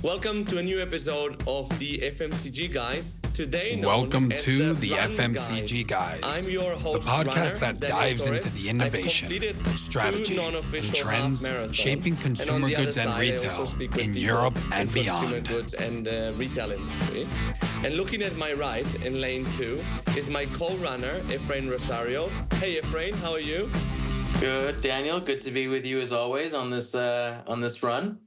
Welcome to a new episode of the FMCG Guys. Today, welcome to the FMCG Guys, I'm your host, the podcast runner, that dives into the innovation, strategy, and trends shaping consumer goods and retail in Europe and beyond. Consumer goods and retail industry. And looking at my right in lane 2 is my co-runner, Efrain Rosario. Hey, Efrain, how are you? Good, Daniel. Good to be with you as always on this run.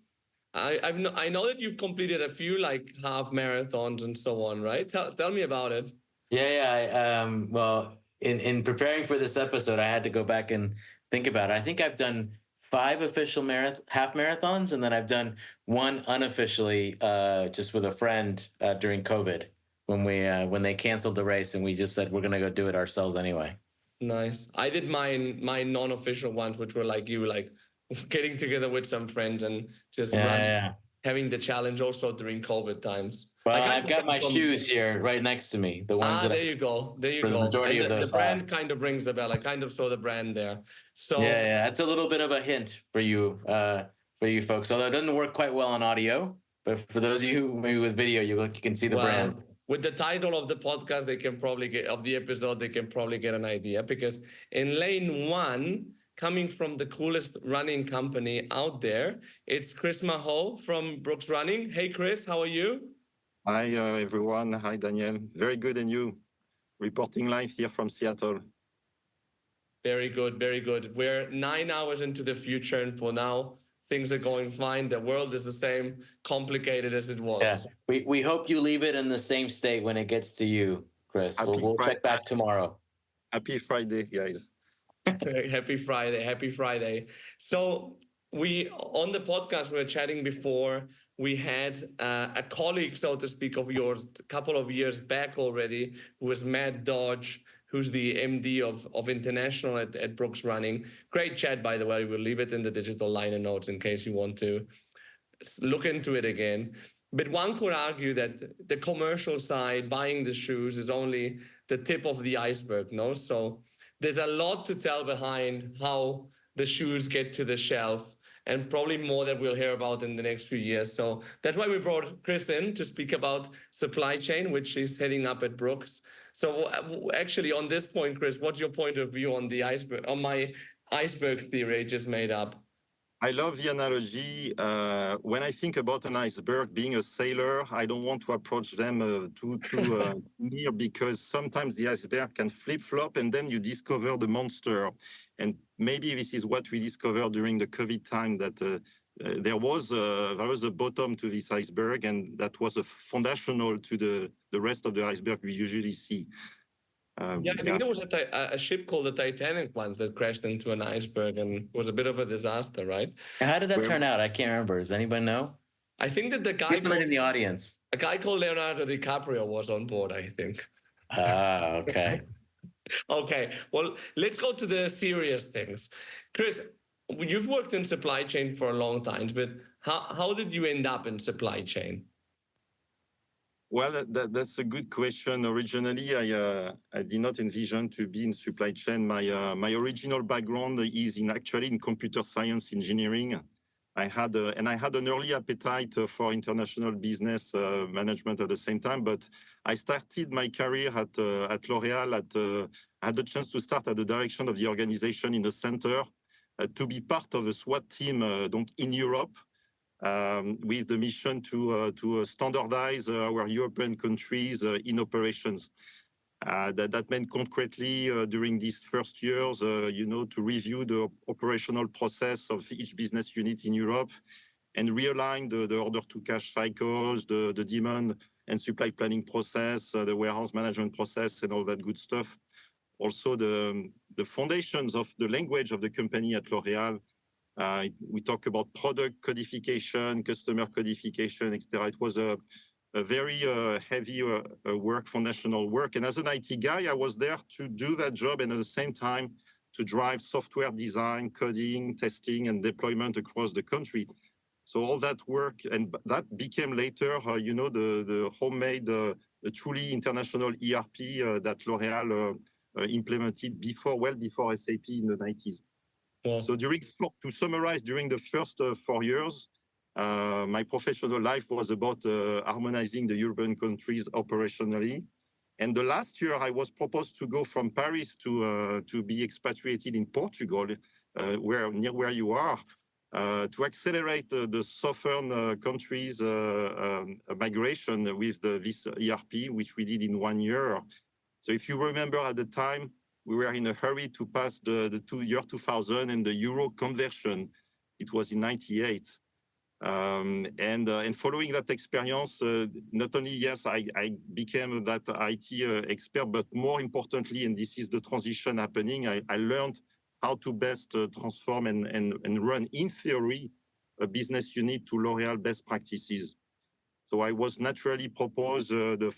I know that you've completed a few like half marathons and so on, right? Tell me about it. Yeah. Well, in preparing for this episode, I had to go back and think about it. I think I've done 5 official half marathons, and then I've done one unofficially, just with a friend during COVID when they canceled the race, and we just said we're gonna go do it ourselves anyway. Nice. I did my non-official ones, which were like getting together with some friends and just having the challenge also during COVID times. Well, I've got my shoes here right next to me. The ones that there you go. The majority of those the brand kind of rings the bell. I kind of saw the brand there. So yeah, that's a little bit of a hint for you folks. Although it doesn't work quite well on audio, but for those of you maybe with video, you can see the brand. With the title of the podcast, they can probably get an idea, because in lane 1, coming from the coolest running company out there, it's Chris Mahaut from Brooks Running. Hey, Chris, how are you? Hi, everyone. Hi, Daniel. Very good, and you? Reporting live here from Seattle. Very good, very good. We're 9 hours into the future, and for now, things are going fine. The world is the same complicated as it was. Yeah, we hope you leave it in the same state when it gets to you, Chris. We'll check back tomorrow. Happy Friday, guys. Happy Friday. So on the podcast, we were chatting before. We had a colleague, so to speak, of yours a couple of years back already, who was Matt Dodge, who's the MD of International at Brooks Running. Great chat, by the way. We'll leave it in the digital liner notes in case you want to look into it again. But one could argue that the commercial side, buying the shoes, is only the tip of the iceberg, no? So there's a lot to tell behind how the shoes get to the shelf, and probably more that we'll hear about in the next few years. So that's why we brought Chris in to speak about supply chain, which she's heading up at Brooks. So actually, on this point, Chris, what's your point of view on the iceberg, on my iceberg theory I just made up? I love the analogy. When I think about an iceberg, being a sailor, I don't want to approach them too near, because sometimes the iceberg can flip-flop and then you discover the monster. And maybe this is what we discovered during the COVID time, that there was a bottom to this iceberg, and that was a foundational to the rest of the iceberg we usually see. I think there was a ship called the Titanic once that crashed into an iceberg and was a bit of a disaster, right? How did that turn out? I can't remember. Does anybody know? I think that in the audience. A guy called Leonardo DiCaprio was on board, I think. Okay. Okay. Well, let's go to the serious things. Chris, you've worked in supply chain for a long time, but how did you end up in supply chain? Well, that's a good question. Originally, I did not envision to be in supply chain. My original background is actually in computer science engineering. I had an early appetite for international business management at the same time, but I started my career at L'Oréal. I had the chance to start at the direction of the organization in the center, to be part of a SWAT team in Europe, with the mission to standardize our European countries in operations. That meant concretely during these first years, to review the operational process of each business unit in Europe and realign the order to cash cycles, the demand and supply planning process, the warehouse management process, and all that good stuff. Also, the foundations of the language of the company at L'Oréal. We talk about product codification, customer codification, etc. It was a very heavy work, foundational work. And as an IT guy, I was there to do that job, and at the same time to drive software design, coding, testing, and deployment across the country. So all that work, and that became later, the homemade, truly international ERP that L'Oréal implemented well before SAP in the 90s. Yeah. So to summarize, during the first 4 years, My professional life was about harmonizing the European countries operationally. And the last year, I was proposed to go from Paris to be expatriated in Portugal, near where you are, to accelerate the southern countries' migration with this ERP, which we did in 1 year. So if you remember at the time, we were in a hurry to pass the year 2000 and the euro conversion. It was in 98. And following that experience, not only, yes, I became that IT expert, but more importantly, and this is the transition happening, I learned how to best transform and run, in theory, a business unit to L'Oréal best practices. So I was naturally proposed the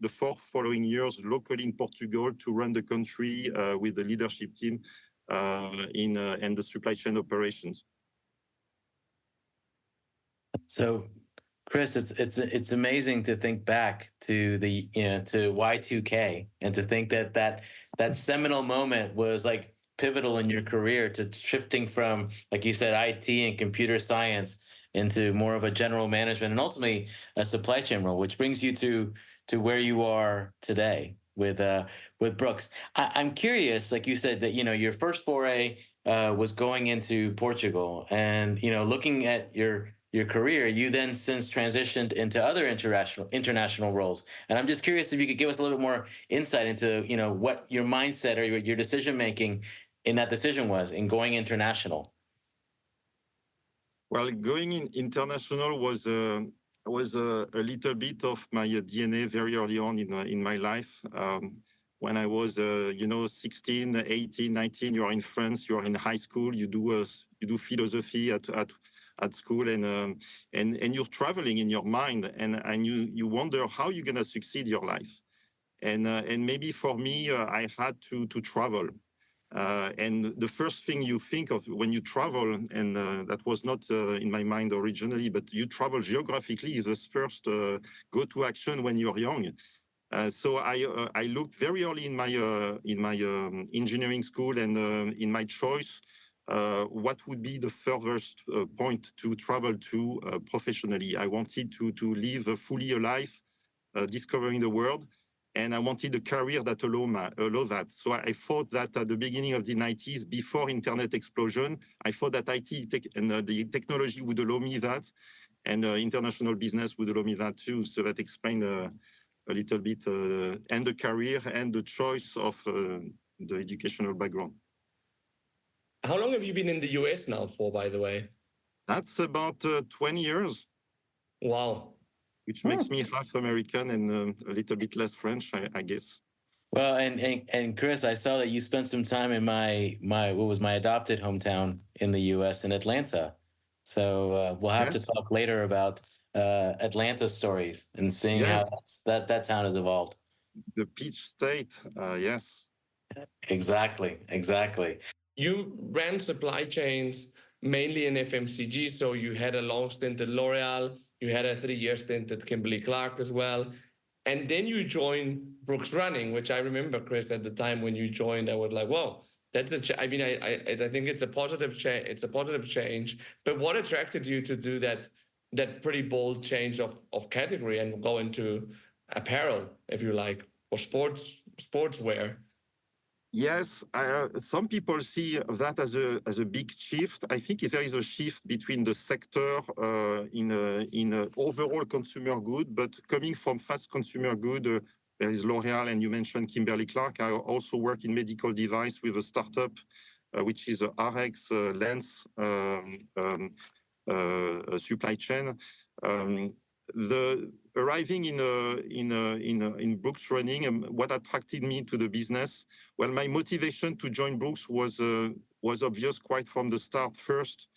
4 following years locally in Portugal to run the country with the leadership team and the supply chain operations. So, Chris, it's amazing to think back to the to Y2K and to think that seminal moment was like pivotal in your career to shifting from, like you said, IT and computer science into more of a general management and ultimately a supply chain role, which brings you to where you are today with Brooks. I'm curious, like you said, that your first foray was going into Portugal, and looking at your career, you then since transitioned into other international roles. And I'm just curious if you could give us a little bit more insight into what your mindset or your decision making in that decision was in going international. Well, going international was a little bit of my DNA very early on in my life. When I was 16, 18, 19, you are in France, you are in high school, you do philosophy at school, and you're traveling in your mind, and you wonder how you're gonna succeed your life, and maybe for me, I had to travel. And the first thing you think of when you travel, and that was not in my mind originally, but you travel geographically is the first go-to action when you're young. So I looked very early in my engineering school and in my choice what would be the furthest point to travel to professionally. I wanted to live fully alive, discovering the world. And I wanted a career that allow that. So I thought that at the beginning of the 90s, before internet explosion, I thought that IT and the technology would allow me that, and international business would allow me that too. So that explained a little bit, and the career and the choice of the educational background. How long have you been in the US now for, by the way? That's about 20 years. Wow. Which makes me half American and a little bit less French, I guess. Well, and Chris, I saw that you spent some time in my adopted hometown in the U.S. in Atlanta. So we'll have to talk later about Atlanta stories and seeing how that town has evolved. The Peach State, yes. Exactly. You ran supply chains mainly in FMCG, so you had a long stint at L'Oréal. You had a 3-year stint at Kimberly-Clark as well. And then you joined Brooks Running, which I remember, Chris, at the time when you joined, I was like, whoa, that's I think it's a positive change. It's a positive change. But what attracted you to do that pretty bold change of category and go into apparel, if you like, or sportswear? Yes, some people see that as a big shift. I think there is a shift between the sector in overall consumer good, but coming from fast consumer good, there is L'Oréal, and you mentioned Kimberly-Clark. I also work in medical device with a startup, which is a RX lens supply chain. Arriving in Brooks Running, what attracted me to the business? Well, my motivation to join Brooks was obvious quite from the start. First,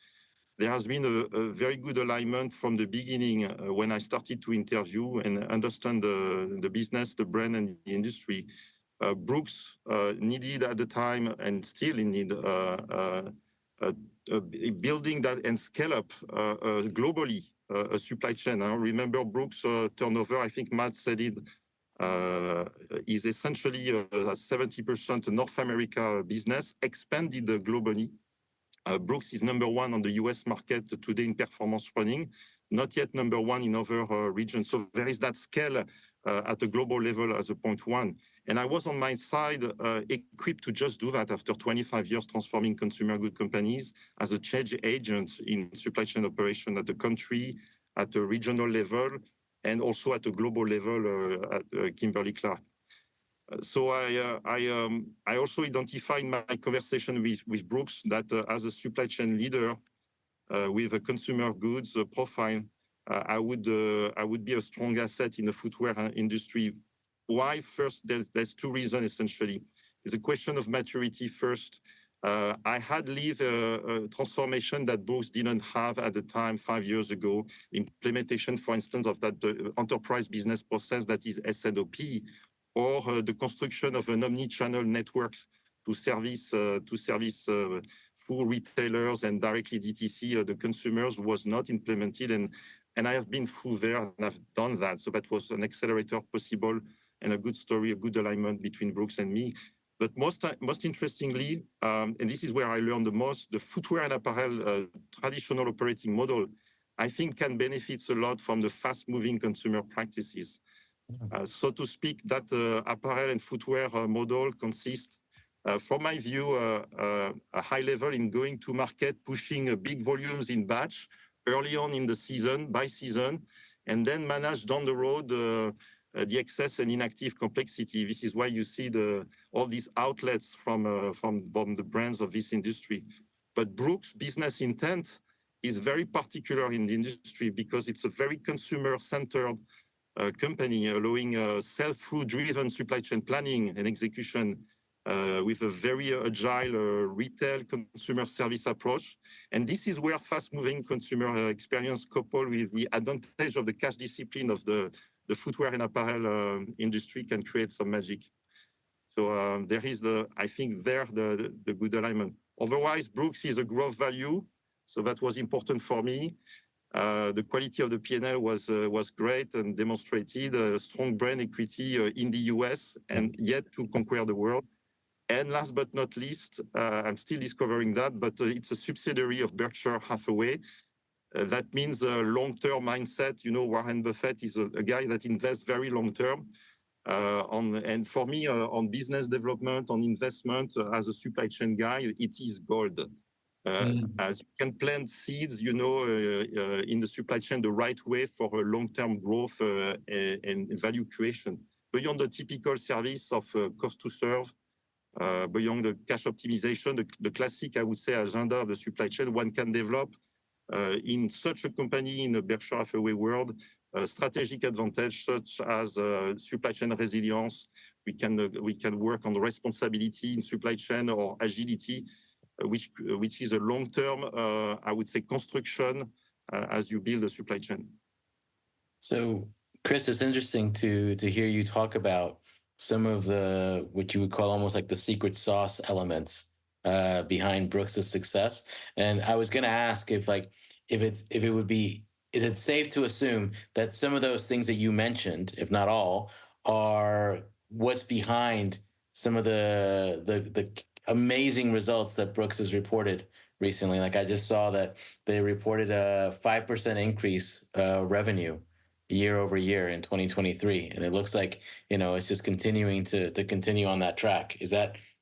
there has been a very good alignment from the beginning when I started to interview and understand the business, the brand, and the industry. Brooks needed at the time and still need building that and scale up globally. A supply chain. I remember Brooks turnover, I think Matt said it, is essentially a 70% North America business, expanded globally. Brooks is number one on the US market today in performance running, not yet number one in other regions. So there is that scale at a global level as a point one. And I was on my side equipped to just do that after 25 years transforming consumer good companies as a change agent in supply chain operation at the country, at a regional level, and also at a global level at Kimberly-Clark. So I also identify in my conversation with Brooks that as a supply chain leader with a consumer goods profile, I would be a strong asset in the footwear industry. Why? First, there's two reasons essentially. It's a question of maturity first. I had lived a transformation that Brooks didn't have at the time 5 years ago. Implementation, for instance, of that enterprise business process that is SNOP, or the construction of an omni-channel network to service full retailers and directly DTC, the consumers was not implemented. And I have been through there and I've done that. So that was an accelerator possible and a good story, a good alignment between Brooks and me. But most interestingly, and this is where I learned the most, the footwear and apparel traditional operating model, I think can benefit a lot from the fast-moving consumer practices. So to speak, that apparel and footwear model consists, from my view, a high level in going to market, pushing big volumes in batch early on in the season, by season, and then manage down the road the excess and inactive complexity. This is why you see all these outlets from the brands of this industry. But Brooks' business intent is very particular in the industry because it's a very consumer-centered company, allowing sell-through driven supply chain planning and execution with a very agile retail consumer service approach. And this is where fast-moving consumer experience coupled with the advantage of the cash discipline of the footwear and apparel industry can create some magic. So there is I think the good alignment. Otherwise, Brooks is a growth value. So that was important for me. The quality of the P&L was great and demonstrated a strong brand equity in the US and yet to conquer the world. And last but not least, I'm still discovering that, but it's a subsidiary of Berkshire Hathway. That means a long-term mindset. You know, Warren Buffett is a guy that invests very long-term. And for me, on business development, on investment, as a supply chain guy, it is gold. As you can plant seeds, you know, in the supply chain the right way for a long-term growth and value creation. Beyond the typical service of cost to serve, beyond the cash optimization, the classic, I would say, agenda of the supply chain, one can develop in such a company in the Berkshire Hathway world, strategic advantage such as supply chain resilience. We can work on the responsibility in supply chain or agility, which is a long-term, I would say, construction as you build a supply chain. So, Chris, it's interesting to hear you talk about some of the what you would call almost like the secret sauce elements behind Brooks's success. And I was going to ask if it would be, is it safe to assume that some of those things that you mentioned, if not all, are what's behind some of the amazing results that Brooks has reported recently? Like I just saw that they reported a 5% increase revenue year over year in 2023, and it looks like, you know, it's just continuing to continue on that track.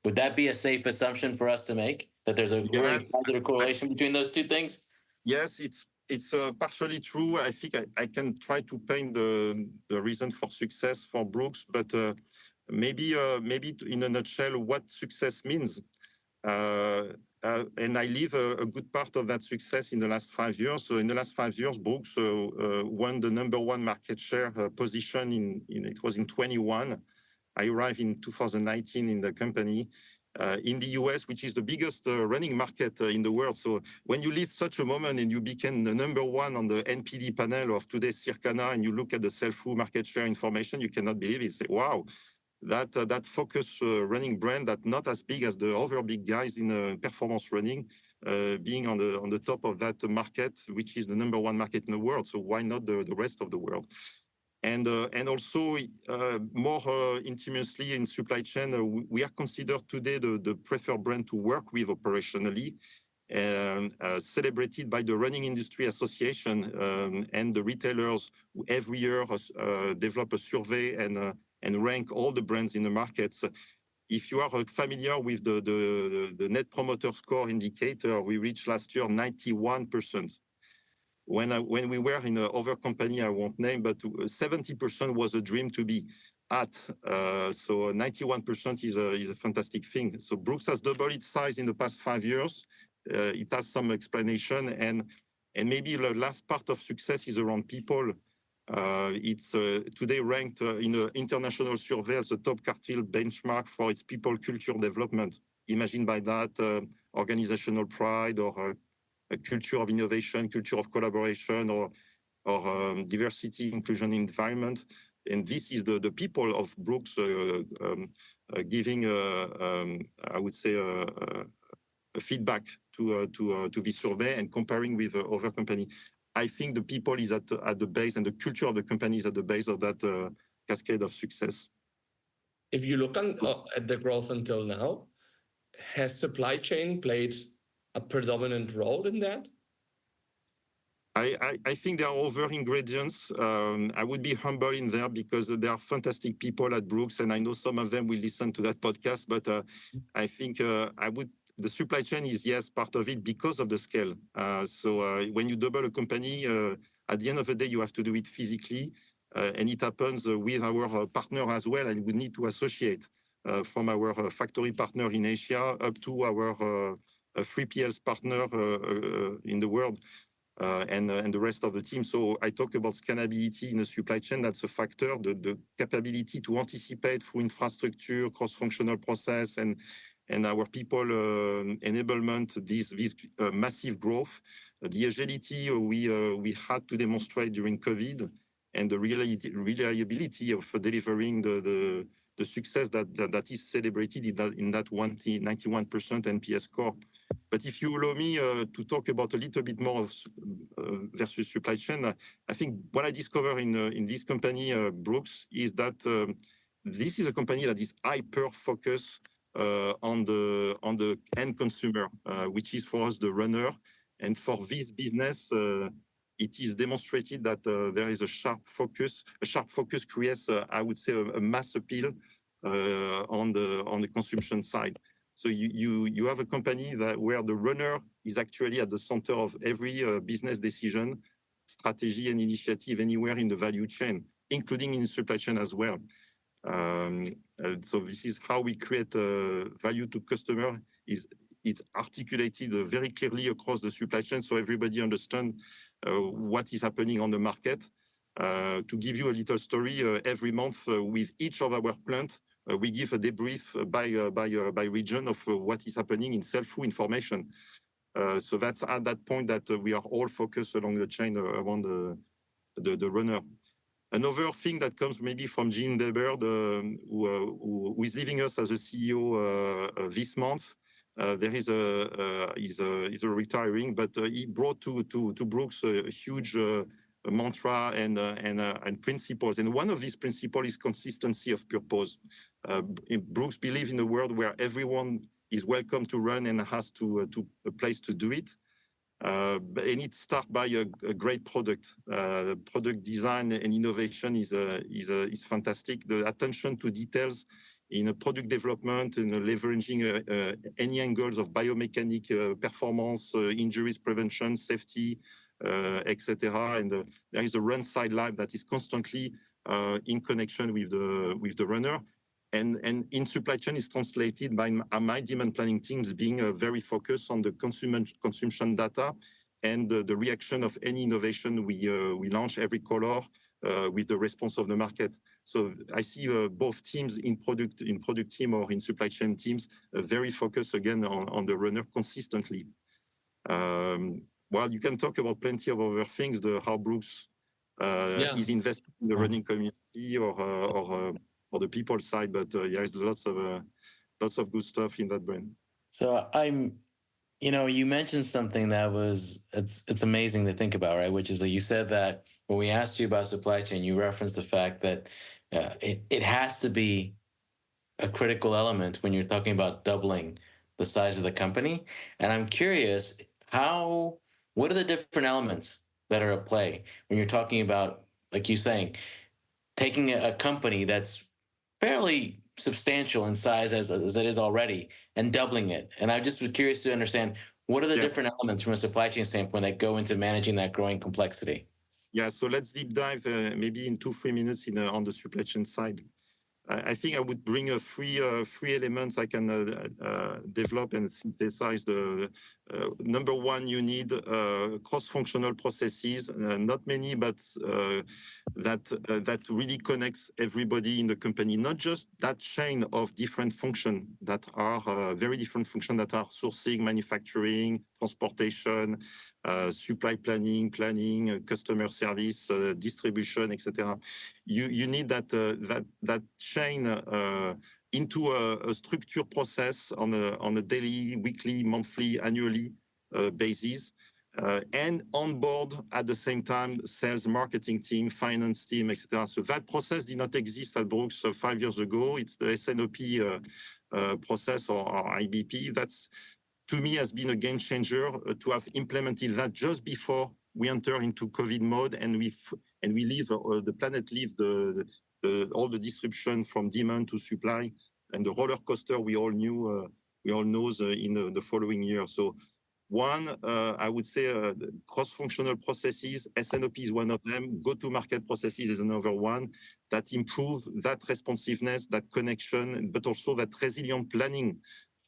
Would that be a safe assumption for us to make, that there's a really positive correlation between those two things? Yes, it's partially true. I think I can try to paint the reason for success for Brooks, but maybe in a nutshell, what success means. And I live a good part of that success in the last 5 years. So in the last 5 years, Brooks won the #1 market share position it was in 21. I arrived in 2019 in the company in the US, which is the biggest running market in the world. So when you live such a moment and you became the #1 on the NPD panel of today's Circana, and you look at the sell-through market share information, you cannot believe it. Say, wow, that focused running brand that not as big as the other big guys in performance running, being on the top of that market, which is the #1 market in the world. So why not the rest of the world? And also more intimately in supply chain, we are considered today the preferred brand to work with operationally. celebrated by the Running Industry Association and the retailers who every year develop a survey and rank all the brands in the markets. If you are familiar with the Net Promoter Score indicator, we reached last year 91%. When we were in other company, I won't name, but 70% was a dream to be at. So 91% is a fantastic thing. So Brooks has doubled its size in the past 5 years. It has some explanation, and maybe the last part of success is around people. It's today ranked in an international survey as the top quartile benchmark for its people culture development. Imagine by that organizational pride or a culture of innovation, culture of collaboration, or diversity, inclusion, environment. And this is the people of Brooks giving, I would say, a feedback to this survey and comparing with other companies. I think the people is at the base, and the culture of the company is at the base of that cascade of success. If you look at the growth until now, has supply chain played a predominant role in that? I think there are other ingredients. I would be humble in there because there are fantastic people at Brooks, and I know some of them will listen to that podcast, but I think the supply chain is, yes, part of it because of the scale. So when you double a company, at the end of the day, you have to do it physically, and it happens with our partner as well, and we need to associate from our factory partner in Asia up to our 3PLs partner in the world. And the rest of the team. So I talk about scalability in the supply chain. That's a factor, the capability to anticipate through infrastructure, cross-functional process, and our people enablement, this massive growth. The agility we had to demonstrate during COVID, and the reliability of delivering the success that is celebrated in that 91% NPS score. But if you allow me to talk about a little bit more of versus supply chain, I think what I discover in this company, Brooks, is that this is a company that is hyper-focused on the end consumer, which is for us the runner. And for this business, it is demonstrated that there is a sharp focus. A sharp focus creates, I would say, a mass appeal on the consumption side. So you have a company where the runner is actually at the center of every business decision, strategy, and initiative anywhere in the value chain, including in supply chain as well. So this is how we create value to customer. It's articulated very clearly across the supply chain, so everybody understands what is happening on the market. To give you a little story, every month with each of our plants, we give a debrief by region of what is happening in sell-through information. So that's at that point that we are all focused along the chain around the runner. Another thing that comes maybe from Jim Debord, who is leaving us as a CEO this month. He's retiring, but he brought to Brooks a huge mantra and principles. And one of these principles is consistency of purpose. Brooks believes in a world where everyone is welcome to run and has a place to do it. And it starts by a great product. Product design and innovation is fantastic. The attention to details in a product development and leveraging any angles of biomechanic performance, injuries prevention, safety, etc. And there is a run side lab that is constantly in connection with the runner. And in supply chain is translated by my demand planning teams being very focused on the consumption data and the reaction of any innovation we launch every color with the response of the market. So I see both teams in product team or in supply chain teams very focused again on the runner consistently. Well, you can talk about plenty of other things, how Brooks is invested in the running community or the people side, but there's lots of good stuff in that brand. So you mentioned something that it's amazing to think about, right? Which is that you said that when we asked you about supply chain, you referenced the fact that it has to be a critical element when you're talking about doubling the the size of the company. And I'm curious, what are the different elements that are at play when you're talking about, like you're saying, taking a company that's fairly substantial in size as it is already and doubling it? And I just was curious to understand, what are the different elements from a supply chain standpoint that go into managing that growing complexity? Yeah, so let's deep dive maybe in 2-3 minutes on the supply chain side. I think I would bring three elements I can develop and synthesize. Number one, you need cross-functional processes, not many, but that really connects everybody in the company, not just that chain of different functions that are very different functions that are sourcing, manufacturing, transportation, supply planning, customer service, distribution, etc. You need that chain into a structured process on a daily, weekly, monthly, annually basis, and on board at the same time sales, marketing team, finance team, etc. So that process did not exist at Brooks 5 years ago. It's the SNOP process or IBP. That's, to me, has been a game changer to have implemented that just before we enter into COVID mode, and we leave the planet leaves all the disruption from demand to supply and the roller coaster we all know in the following year. So one, I would say cross-functional processes, SNOP is one of them, go-to-market processes is another one, that improve that responsiveness, that connection, but also that resilient planning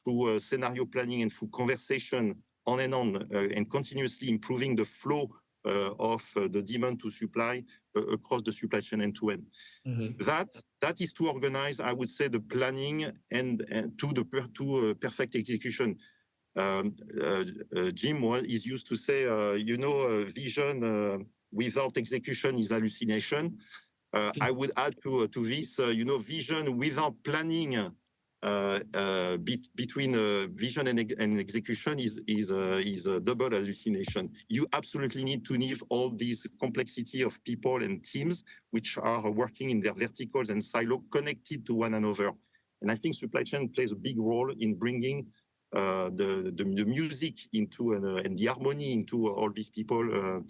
through scenario planning and through conversation on, and continuously improving the flow of the demand to supply across the supply chain end to end. Mm-hmm. That is to organize, I would say, the planning and to perfect execution. Jim is used to say, vision without execution is hallucination. I would add to this, vision without planning between vision and execution is a double hallucination. You absolutely need to leave all this complexity of people and teams which are working in their verticals and silo connected to one another. And I think supply chain plays a big role in bringing the music into and the harmony into all these people.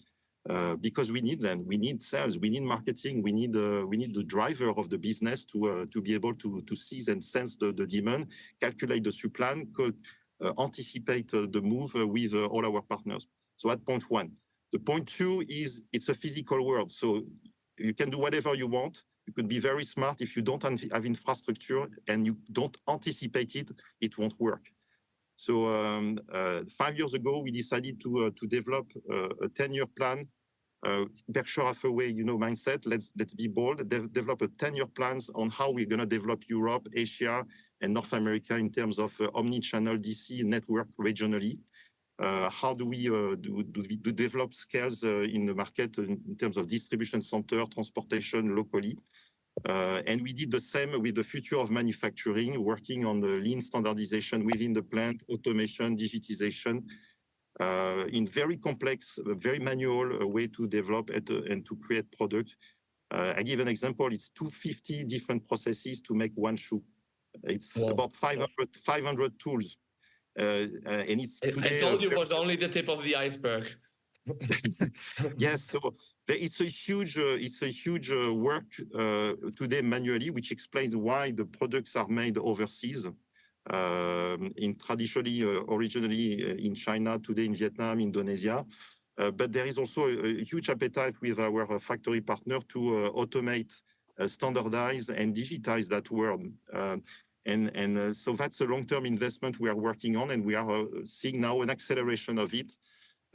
Because we need them, we need sales, we need marketing, we need the driver of the business to be able to seize and sense the demand, calculate the supply, anticipate the move with all our partners. So at point one. The point two is it's a physical world, so you can do whatever you want. You could be very smart. If you don't have infrastructure and you don't anticipate it, it won't work. So 5 years ago, we decided to develop a 10-year plan. Berkshire Hathway, mindset. Let's be bold. Develop a 10-year plans on how we're going to develop Europe, Asia, and North America in terms of omni-channel DC network regionally. How do we develop scales in the market in terms of distribution center, transportation locally? And we did the same with the future of manufacturing, working on the lean standardization within the plant, automation, digitization. In very complex, very manual way to develop and to create product. I give an example. It's 250 different processes to make one shoe. It's about 500 tools. And it's today, I told you it was only the tip of the iceberg. Yes, so it's a huge work today manually, which explains why the products are made overseas. Originally in China, today in Vietnam, Indonesia. But there is also a huge appetite with our factory partner to automate, standardize, and digitize that world. So that's a long-term investment we are working on, and we are seeing now an acceleration of it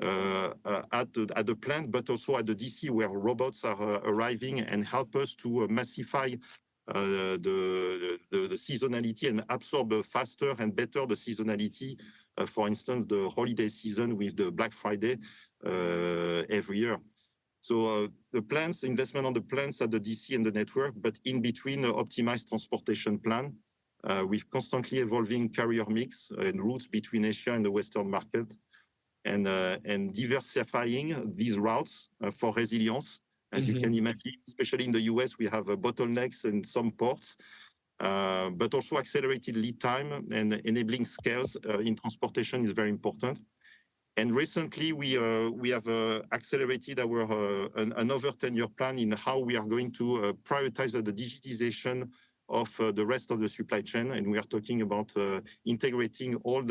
at the plant, but also at the DC, where robots are arriving and help us to massify the seasonality and absorb faster and better the seasonality. For instance, the holiday season with the Black Friday every year. So the plants, investment on the plants at the DC and the network, but in between optimized transportation plan with constantly evolving carrier mix and routes between Asia and the Western market, and diversifying these routes for resilience. As you can imagine, especially in the US, we have bottlenecks in some ports. but also accelerated lead time and enabling scales in transportation is very important. And recently, we have accelerated our another 10-year plan in how we are going to prioritize the digitization of the rest of the supply chain. And we are talking about integrating all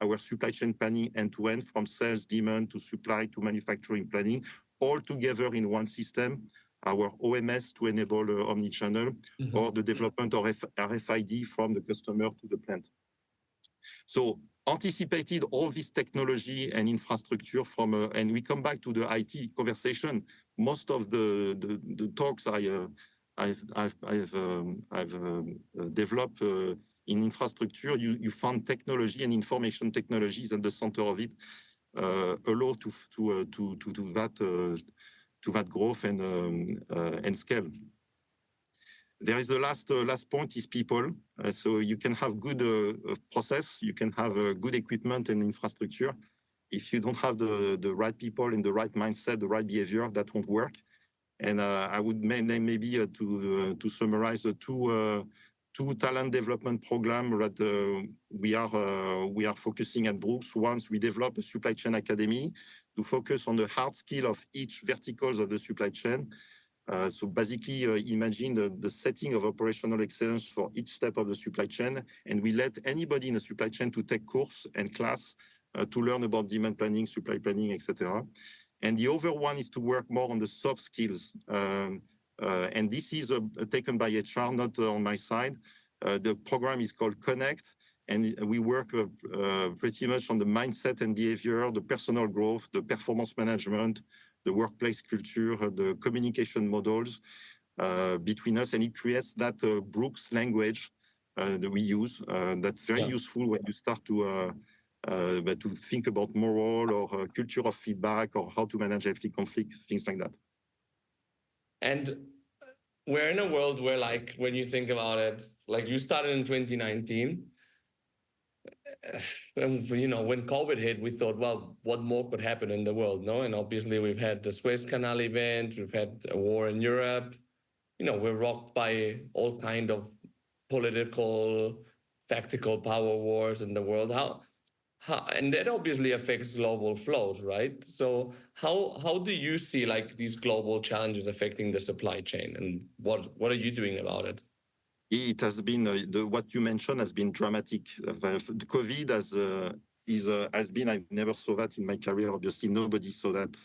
our supply chain planning end-to-end, from sales, demand, to supply, to manufacturing planning, all together in one system, our OMS to enable omnichannel, or the development of RFID from the customer to the plant. So anticipated all this technology and infrastructure from, and we come back to the IT conversation. Most of the talks I've developed in infrastructure, you found technology and information technologies at the center of it, allow to that growth and scale. There is the last point is people. So you can have good process, you can have good equipment and infrastructure. If you don't have the right people and the right mindset, the right behavior, that won't work. And I would name maybe to summarize the two talent development program that we are focusing at Brooks. Once we develop a supply chain academy to focus on the hard skill of each verticals of the supply chain. So basically, imagine the setting of operational excellence for each step of the supply chain, and we let anybody in the supply chain to take course and class to learn about demand planning, supply planning, etc. And the other one is to work more on the soft skills. And this is taken by HR, not on my side. The program is called Connect, and we work pretty much on the mindset and behavior, the personal growth, the performance management, the workplace culture, the communication models between us, and it creates that Brooks language that we use. That's very useful when you start to think about moral or culture of feedback or how to manage healthy conflict, things like that. And we're in a world where, like, when you think about it, like you started in 2019. You know, when COVID hit, we thought, well, what more could happen in the world, no? And obviously we've had the Suez Canal event, we've had a war in Europe. You know, we're rocked by all kind of political, tactical power wars in the world. How and that obviously affects global flows, right? So how do you see like these global challenges affecting the supply chain, and what are you doing about it? It has been what you mentioned has been dramatic. The COVID has been, I never saw that in my career. Obviously, nobody saw that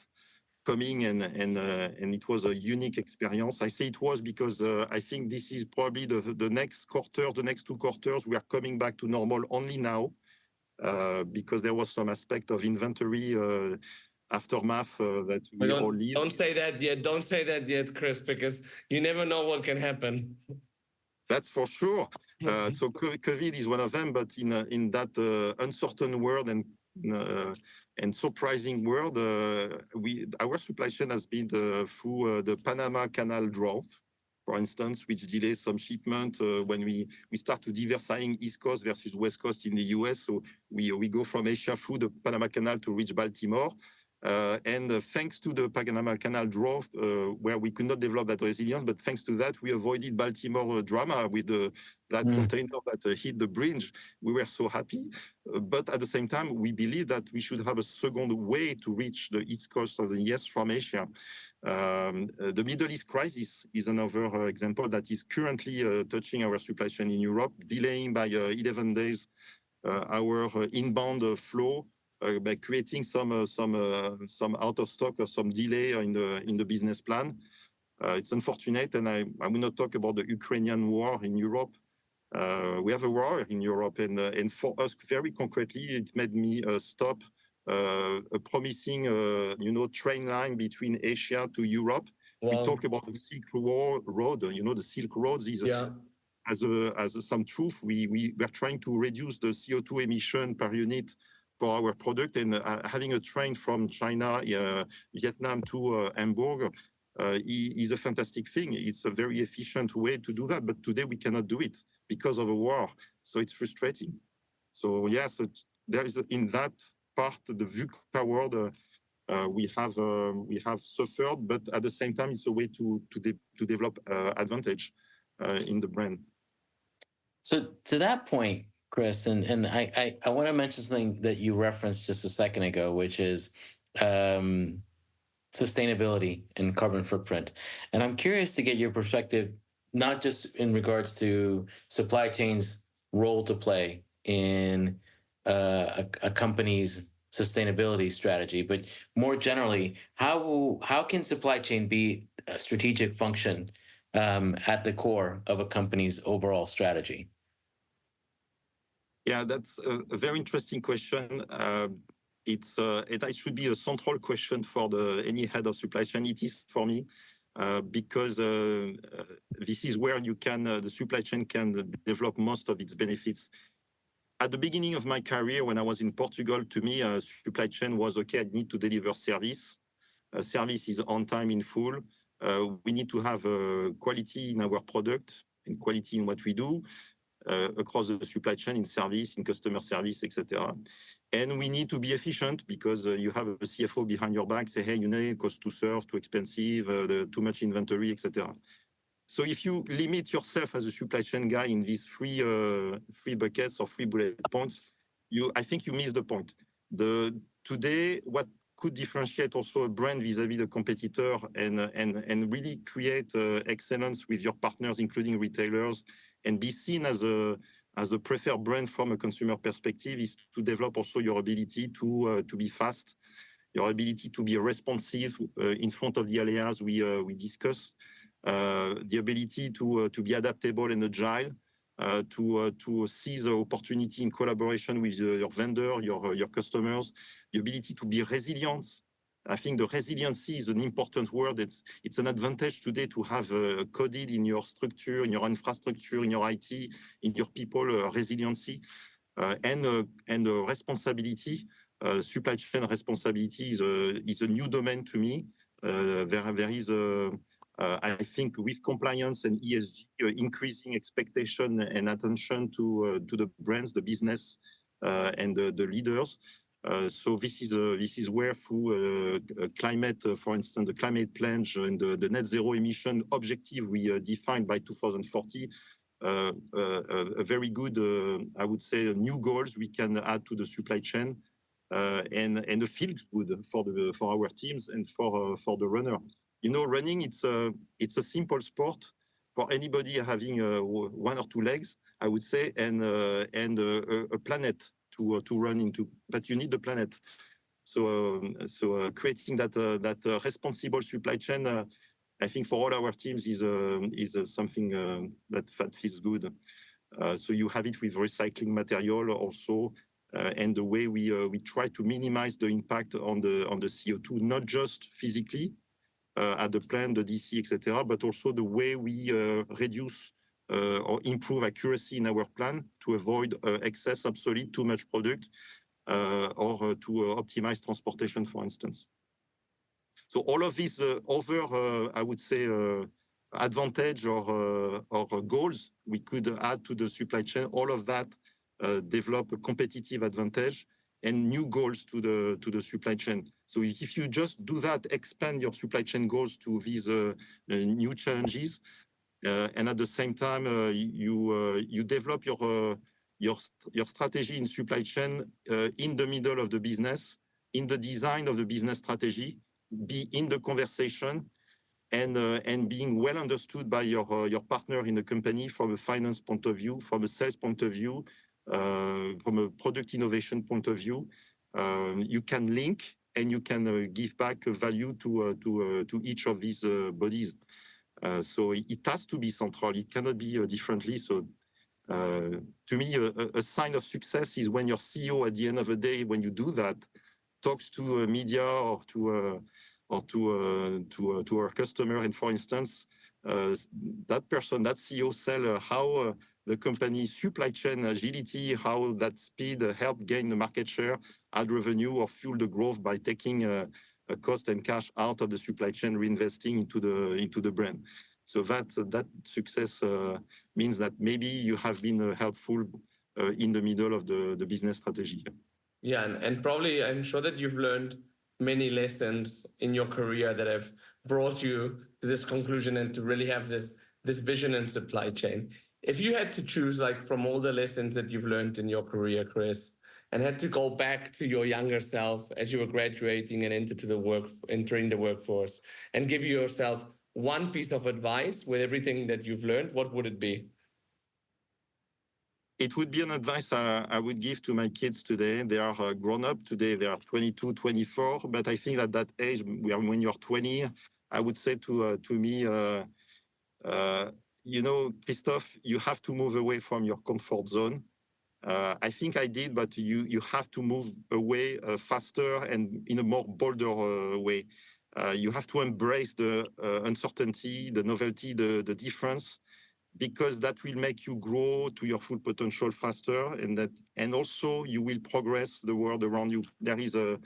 coming, and it was a unique experience. I say it was because I think this is probably the next quarter, the next 2 quarters, we are coming back to normal only now, because there was some aspect of inventory aftermath that we all live. Don't say that yet. Don't say that yet, Chris, because you never know what can happen. That's for sure. So COVID is one of them, but in that uncertain world and surprising world, our supply chain has been through the Panama Canal drought, for instance, which delays some shipment when we start to diversifying East Coast versus West Coast in the US. So we go from Asia through the Panama Canal to reach Baltimore. And thanks to the Panama Canal drought, where we could not develop that resilience, but thanks to that, we avoided Baltimore drama with that container that hit the bridge. We were so happy. But at the same time, we believe that we should have a second way to reach the East Coast of the US from Asia. The Middle East crisis is another example that is currently touching our supply chain in Europe, delaying by 11 days our inbound flow. By creating some out of stock or some delay in the business plan. It's unfortunate, and I will not talk about the Ukrainian war in Europe. We have a war in Europe, and for us, very concretely, it made me stop a promising, train line between Asia to Europe. Wow. We talk about the Silk Road. The Silk Road is as some truth. We are trying to reduce the CO2 emission per unit for our product, and having a train from China, Vietnam to Hamburg is a fantastic thing. It's a very efficient way to do that, but today we cannot do it because of a war. So it's frustrating. So yes, there is in that part the VUCA world we have suffered, but at the same time it's a way to develop advantage in the brand. So to that point, Chris, and I want to mention something that you referenced just a second ago, which is sustainability and carbon footprint. And I'm curious to get your perspective, not just in regards to supply chain's role to play in a company's sustainability strategy, but more generally, how can supply chain be a strategic function at the core of a company's overall strategy? Yeah, that's a very interesting question. It should be a central question for any head of supply chain. It is for me because this is where the supply chain can develop most of its benefits. At the beginning of my career, when I was in Portugal, to me, supply chain was okay. I need to deliver service. Service is on time, in full. We need to have quality in our product and quality in what we do. Across the supply chain, in service, in customer service, etc. And we need to be efficient because you have a CFO behind your back say, hey, cost to serve, too expensive, too much inventory, etc. So if you limit yourself as a supply chain guy in these three buckets or 3 bullet points, I think you miss the point. Today, what could differentiate also a brand vis-a-vis the competitor and really create excellence with your partners, including retailers, and be seen as a preferred brand from a consumer perspective is to develop also your ability to be fast, your ability to be responsive in front of the areas we discuss, the ability to be adaptable and agile, to seize the opportunity in collaboration with your vendor, your customers, the ability to be resilient. I think the resiliency is an important word. It's an advantage today to have coded in your structure, in your infrastructure, in your IT, in your people, resiliency and responsibility. Supply chain responsibility is a new domain to me. There is, I think, with compliance and ESG, increasing expectation and attention to the brands, the business, and the leaders. So this is where through climate, for instance, the climate pledge and the net zero emission objective we defined by 2040, a very good, I would say, new goals we can add to the supply chain, and it feels good for our teams and for the runner. Running it's a simple sport for anybody having 1 or 2 legs, I would say, and a planet to run into, but you need the planet. So creating that responsible supply chain, I think for all our teams is something that feels good. So you have it with recycling material also, and the way we try to minimize the impact on the CO2, not just physically at the plant, the DC, etc., but also the way we reduce or improve accuracy in our plan to avoid excess, obsolete, too much product, or to optimize transportation, for instance. So all of these I would say, advantage or goals we could add to the supply chain, all of that develop a competitive advantage and new goals to the supply chain. So if you just do that, expand your supply chain goals to these new challenges, and at the same time you develop your strategy in supply chain in the middle of the business, in the design of the business strategy, be in the conversation, and being well understood by your partner in the company from a finance point of view, from a sales point of view, from a product innovation point of view. You can link and you can give back value to each of these bodies. So it has to be central. It cannot be differently. So to me, a sign of success is when your CEO, at the end of the day, when you do that, talks to media or to our customer, and for instance, that person, that CEO, sell how the company's supply chain agility, how that speed helped gain the market share, add revenue, or fuel the growth by taking a cost and cash out of the supply chain, reinvesting into the brand. So that success means that maybe you have been helpful in the middle of the business strategy. Yeah, and probably I'm sure that you've learned many lessons in your career that have brought you to this conclusion and to really have this vision in supply chain. if you had to choose, like, from all the lessons that you've learned in your career, Chris, and had to go back to your younger self as you were graduating and entering the workforce, and give yourself one piece of advice with everything that you've learned, what would it be? It would be an advice I would give to my kids today. They are grown up today. They are 22, 24. But I think at that age, when you're 20, I would say to me, you know, Christophe, you have to move away from your comfort zone. I think I did, but you have to move away faster and in a more bolder way. You have to embrace the uncertainty, the novelty, the difference, because that will make you grow to your full potential faster, and also you will progress the world around you. There is a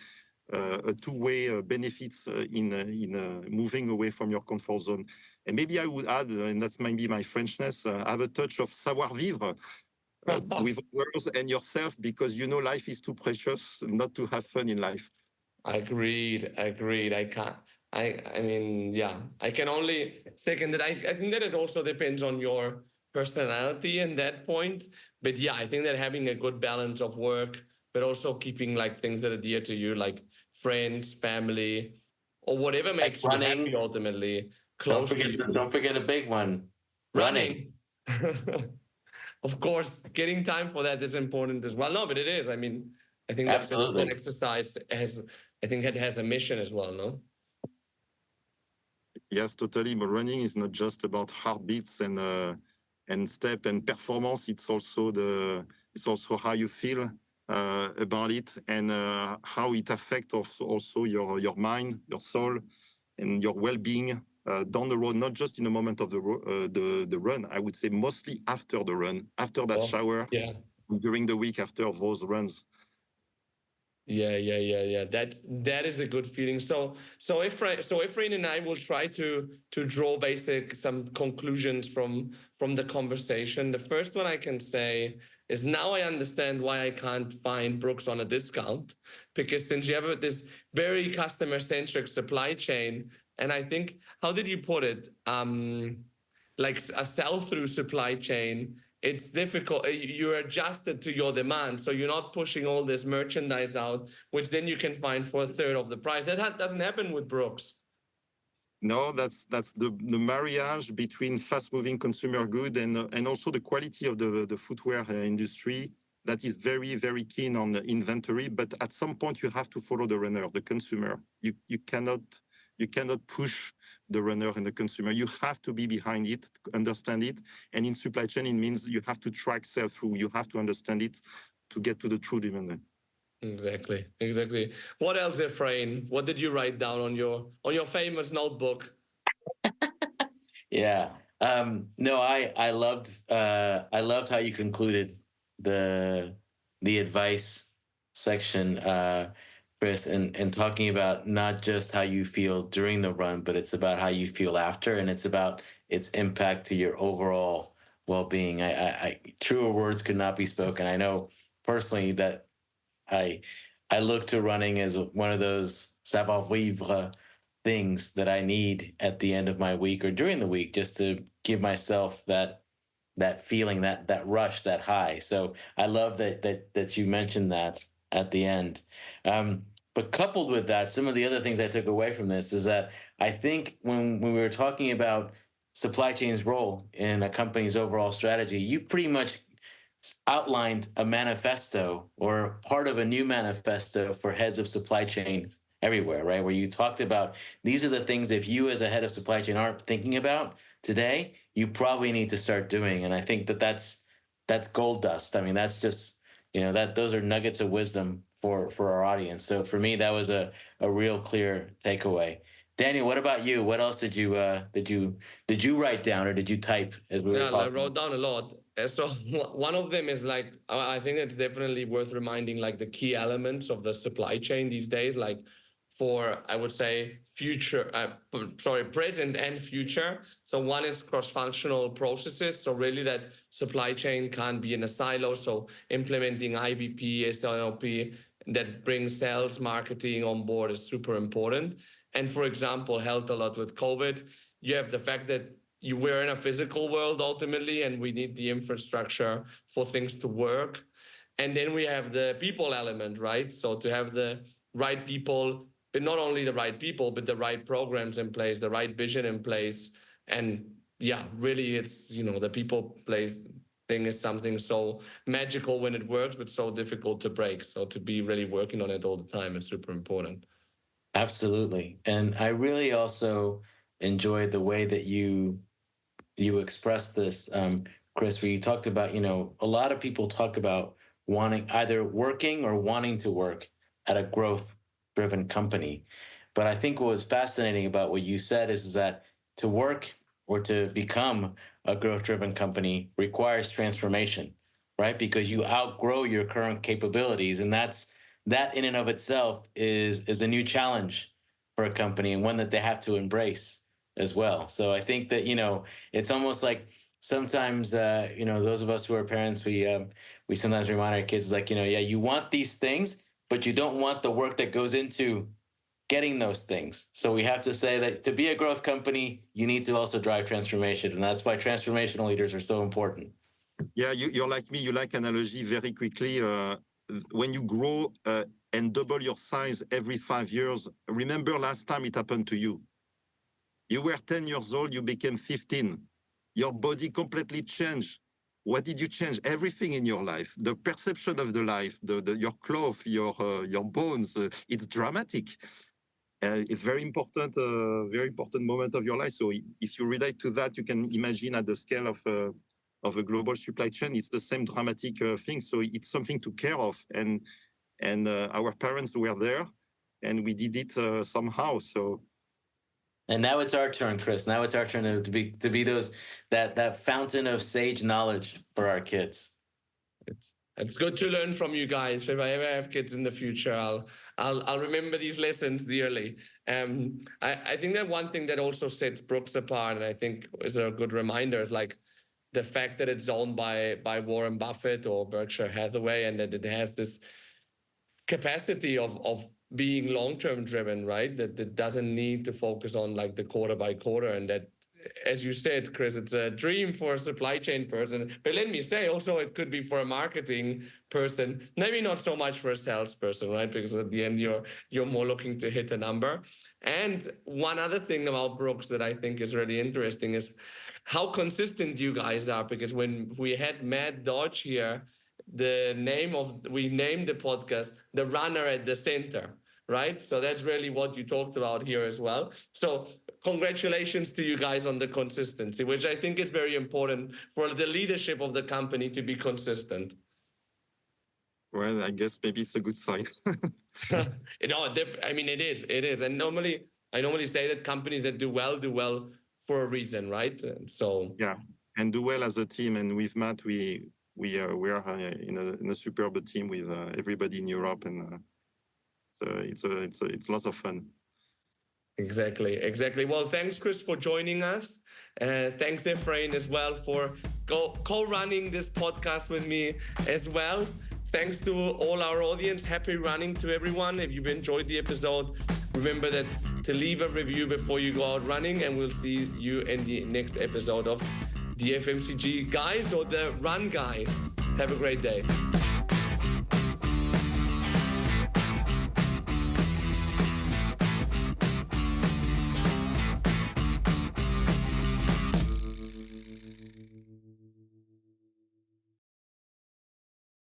two-way benefits in moving away from your comfort zone. And maybe I would add, and that's maybe my Frenchness, have a touch of savoir-vivre with others and yourself, because you know life is too precious not to have fun in life. Agreed. I mean, yeah, I can only second that. I think that it also depends on your personality in that point. But yeah, I think that having a good balance of work, but also keeping like things that are dear to you, like friends, family, or whatever makes you happy ultimately. Don't forget a big one. Running. Of course, getting time for that is important as well. No, but it is. I mean, I think that physical exercise it has a mission as well, no? Yes, totally. But running is not just about heartbeats and step and performance. It's also how you feel about it, and how it affects also your mind, your soul, and your well-being down the road. Not just in the moment of the run. I would say mostly after the run, after that shower, during the week after those runs. Yeah. That is a good feeling. So Efrain and I will try to draw some conclusions from the conversation. The first one I can say is, now I understand why I can't find Brooks on a discount, because since you have this very customer-centric supply chain, and I think, how did you put it? Like a sell-through supply chain, it's difficult. You're adjusted to your demand, so you're not pushing all this merchandise out, which then you can find for a third of the price. That doesn't happen with Brooks. No, that's the marriage between fast-moving consumer good and also the quality of the footwear industry that is very, very keen on the inventory. But at some point, you have to follow the runner, the consumer. You cannot push the runner and the consumer. You have to be behind it, understand it. And in supply chain, it means you have to track sell-through. You have to understand it to get to the true demand. Exactly. What else, Efrain? What did you write down on your famous notebook? Yeah. No, I loved how you concluded the advice section, Chris, and talking about not just how you feel during the run, but it's about how you feel after, and it's about its impact to your overall well-being. I truer words could not be spoken. I know personally that I look to running as one of those savoir-vivre things that I need at the end of my week or during the week, just to give myself that feeling, that rush, that high. So I love that you mentioned that at the end. But coupled with that, some of the other things I took away from this is that I think when we were talking about supply chain's role in a company's overall strategy, you've pretty much outlined a manifesto or part of a new manifesto for heads of supply chains everywhere, right? Where you talked about, these are the things, if you as a head of supply chain aren't thinking about today, you probably need to start doing. And I think that's gold dust. I mean, that's just, those are nuggets of wisdom for our audience. So for me, that was a real clear takeaway. Daniel, what about you? What else did you write down, or did you type as we were talking? I wrote down a lot. So one of them is like, I think it's definitely worth reminding, like, the key elements of the supply chain these days, like for, I would say, present and future. So one is cross-functional processes. So really that supply chain can't be in a silo. So implementing IBP, SLP that brings sales, marketing on board is super important. And for example, helped a lot with COVID. You have the fact that we're in a physical world ultimately, and we need the infrastructure for things to work. And then we have the people element, right? So to have the right people, but not only the right people, but the right programs in place, the right vision in place. And yeah, really it's, the people place thing is something so magical when it works, but so difficult to break. So to be really working on it all the time is super important. Absolutely. And I really also enjoyed the way that you expressed this, Chris, where you talked about, a lot of people talk about wanting either working or wanting to work at a growth-driven company. But I think what was fascinating about what you said is that to work or to become a growth-driven company requires transformation, right? Because you outgrow your current capabilities, and that in and of itself is a new challenge for a company, and one that they have to embrace as well. So I think that, it's almost like sometimes, those of us who are parents, we sometimes remind our kids, like, you want these things, but you don't want the work that goes into getting those things. So we have to say that to be a growth company, you need to also drive transformation. And that's why transformational leaders are so important. Yeah, you're like me. You like analogy very quickly. When you grow and double your size every 5 years, remember last time it happened to you. You were 10 years old, you became 15. Your body completely changed. What did you change? Everything in your life, the perception of the life, your clothes, your bones. It's dramatic. It's very important moment of your life. So if you relate to that, you can imagine at the scale of a global supply chain, it's the same dramatic thing. So it's something to care of, and our parents were there, and we did it somehow. So. And now it's our turn, Chris. Now it's our turn to be that fountain of sage knowledge for our kids. It's good to learn from you guys. If I ever have kids in the future, I'll remember these lessons dearly. I think that one thing that also sets Brooks apart, and I think is a good reminder, is like the fact that it's owned by Warren Buffett or Berkshire Hathway, and that it has this capacity of being long-term driven, right? That doesn't need to focus on like the quarter by quarter, and that, as you said, Chris, it's a dream for a supply chain person. But let me say also it could be for a marketing person, maybe not so much for a salesperson, right? Because at the end you're more looking to hit a number. And one other thing about Brooks that I think is really interesting is how consistent you guys are. Because when we had Matt Dodge here, we named the podcast The Runner at the Center, right? So that's really what you talked about here as well. So congratulations to you guys on the consistency, which I think is very important for the leadership of the company to be consistent. Well, I guess maybe it's a good sign. I mean, it is. And I normally say that companies that do well for a reason, right? So yeah, and do well as a team. And with Matt, we are in a superb team with everybody in Europe, and so it's lots of fun. Exactly. Well, thanks, Chris, for joining us. Thanks, Efrain, as well, for co-running this podcast with me as well. Thanks to all our audience. Happy running to everyone. If you've enjoyed the episode, remember that to leave a review before you go out running, and we'll see you in the next episode of the FMCG Guys or the Run Guys. Have a great day.